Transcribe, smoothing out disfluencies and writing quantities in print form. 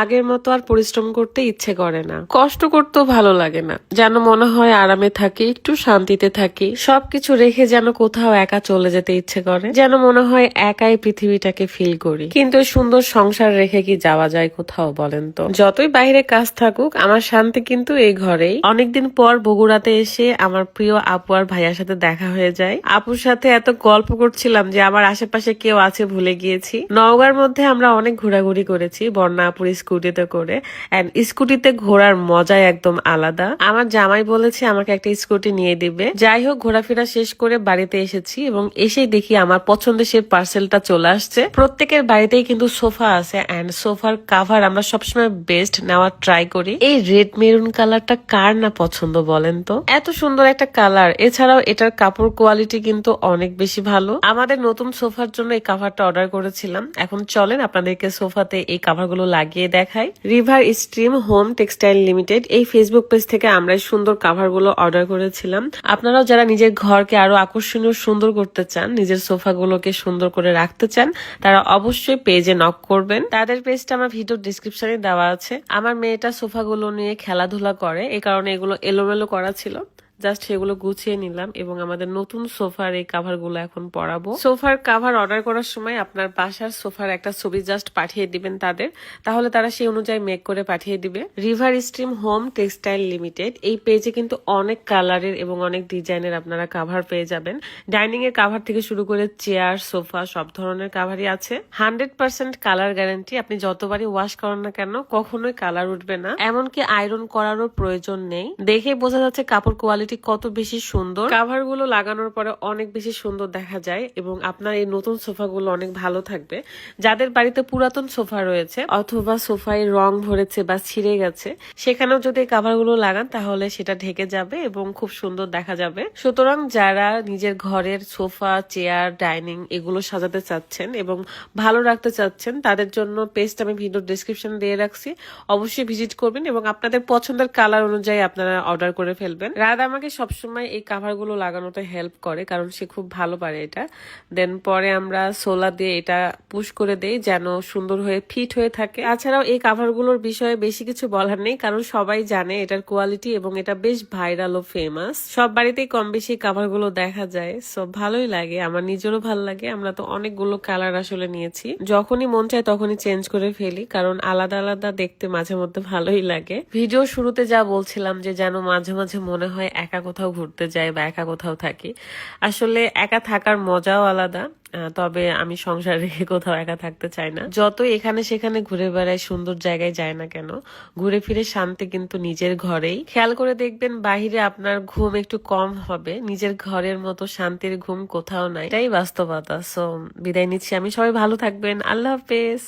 আগের মতো আর পরিশ্রম করতে ইচ্ছে করে না, কষ্ট করতেও ভালো লাগে না, যেন মনে হয় আরামে থাকি, একটু শান্তিতে থাকি। সবকিছু রেখে যেন কোথাও একা চলে যেতে ইচ্ছে করে, যেন মনে হয় একাই পৃথিবীটাকে ফিল করি। কিন্তু এই সুন্দর সংসার রেখে কি যাওয়া যায় কোথাও বলেন তো? যতই বাইরে কাজ থাকুক, আমার শান্তি কিন্তু এই ঘরেই। অনেকদিন পর বগুড়াতে এসে আমার প্রিয় আপু আর ভাইয়ার সাথে দেখা হয়ে যায়। আপুর সাথে এত গল্প করছিলাম যে আমার আশেপাশে কেউ আছে ভুলে গিয়েছি। নওগাঁর মধ্যে আমরা অনেক ঘোরাঘুরি করেছি বন্যা আপুর স্কুটিতে করে, এন্ড স্কুটিতে ঘোরার মজাই একদম আলাদা। আমার জামাই বলেছে আমাকে একটা স্কুটি নিয়ে দিবে। যাই হোক, ঘোরাফেরা শেষ করে বাড়িতে এসেছি এবং এসেই দেখি আমার পছন্দের সেই পার্সেলটা চলে আসছে। প্রত্যেকের বাড়িতেই কিন্তু সোফা আছে, এন্ড সোফার কাভার আমরা সবসময় বেস্ট নেওয়ার ট্রাই করি। এই রেড মেরুন কালারটা কার না পছন্দ বলেন তো? এত সুন্দর একটা কালার। এছাড়াও এটার কাপড় কোয়ালিটি কিন্তু অনেক বেশি ভালো। আমাদের নতুন সোফার জন্য এই কাভারটা অর্ডার করেছিলাম। এখন চলেন আপনাদেরকে সোফাতে এই কাভার গুলো লাগিয়ে দেখাই। River stream home textile limited এই ফেসবুক পেজ থেকে আমরা এই সুন্দর কাভার গুলো অর্ডার করেছিলাম। আপনারাও যারা নিজের ঘরকে আরো আকর্ষণীয় সুন্দর করতে চান, নিজের সোফা গুলোকে সুন্দর করে রাখতে চান, তারা অবশ্যই পেজে নক করবেন। তাদের পেজটা আমার ভিডিও ডিসক্রিপশনে দেওয়া আছে। আমার মেয়েটা সোফা গুলো নিয়ে খেলাধুলা করে, এই কারণে এগুলো এলোমেলো করা ছিল। জাস্ট সেগুলো গুছিয়ে নিলাম এবং আমাদের নতুন সোফার এই কাভার গুলো এখন পরাবো। সোফার কাভার অর্ডার করার সময় আপনার বাসার সোফার একটা ছবি জাস্ট পাঠিয়ে দিবেন তাদের, তাহলে তারা সেই অনুযায়ী মেক করে পাঠিয়ে দিবে। River stream home textile limited এই পেজে কিন্তু অনেক কালারের এবং অনেক ডিজাইনের আপনারা কাভার পেয়ে যাবেন। ডাইনিং এর কাভার থেকে শুরু করে চেয়ার, সোফা সব ধরনের কাভারই আছে। 100% কালার গ্যারান্টি। আপনি যতবারই ওয়াশ করেন না কেন কখনোই কালার উঠবে না, এমনকি আয়রন করারও প্রয়োজন নেই। দেখে বোঝা যাচ্ছে কাপড় কোয়ালিটি কত বেশি সুন্দর। কাভার গুলো লাগানোর পরে অনেক বেশি সুন্দর দেখা যায় এবং আপনার এই নতুন সোফা গুলো অনেক ভালো থাকবে। যাদের বাড়িতে পুরাতন সোফা রয়েছে অথবা সোফায় রং ভরেছে বা ছিঁড়ে গেছে, সেখানেও যদি এই কাভার গুলো লাগান তাহলে সেটা ঢেকে যাবে এবং খুব সুন্দর দেখা যাবে। সুতরাং যারা নিজের ঘরের সোফা, চেয়ার, ডাইনিং এগুলো সাজাতে চাচ্ছেন এবং ভালো রাখতে চাচ্ছেন, তাদের জন্য পেজটা আমি ভিডিও ডিসক্রিপশন দিয়ে রাখছি, অবশ্যই ভিজিট করবেন এবং আপনাদের পছন্দের কালার অনুযায়ী আপনারা অর্ডার করে ফেলবেন। রাত আমাকে সবসময় এই কাভার গুলো লাগানোতে হেল্প করে, কারণ সে খুব ভালো পারে এটা। দেন পরে আমরা সোলা দিয়ে এটা পুশ করে দেই যেন সুন্দর হয়ে ফিট হয়ে থাকে। তাছাড়াও এই কাভার গুলোর বিষয়ে বেশি কিছু বলার নেই, কারণ সবাই জানে এটার কোয়ালিটি এবং এটা বেশ ভাইরাল ও ফেমাস। সব বাড়িতেই কম বেশি কাভার গুলো দেখা যায়, সো ভালোই লাগে, আমার নিজেরও ভালো লাগে। আমরা তো অনেকগুলো কালার আসলে নিয়েছি, যখনই মন চায় তখনই চেঞ্জ করে ফেলি, কারণ আলাদা আলাদা দেখতে মাঝে মধ্যে ভালোই লাগে। ভিডিও শুরুতে যা বলছিলাম যে যেন মাঝে মাঝে মনে হয় একা কোথাও ঘুরতে যাই বা একা কোথাও থাকি। আসলে একা থাকার মজাও আলাদা, তবে আমি সংসার রেখে কোথাও একা থাকতে চাই না। যত এখানে সেখানে ঘুরে বেড়াই, সুন্দর জায়গায় যায় না কেন, ঘুরে ফিরে শান্তি কিন্তু নিজের ঘরেই। খেয়াল করে দেখবেন বাহিরে আপনার ঘুম একটু কম হবে, নিজের ঘরের মতো শান্তির ঘুম কোথাও নাই। এটাই বাস্তবতা। সো বিদায় নিচ্ছি আমি, সবাই ভালো থাকবেন, আল্লাহ হাফেজ।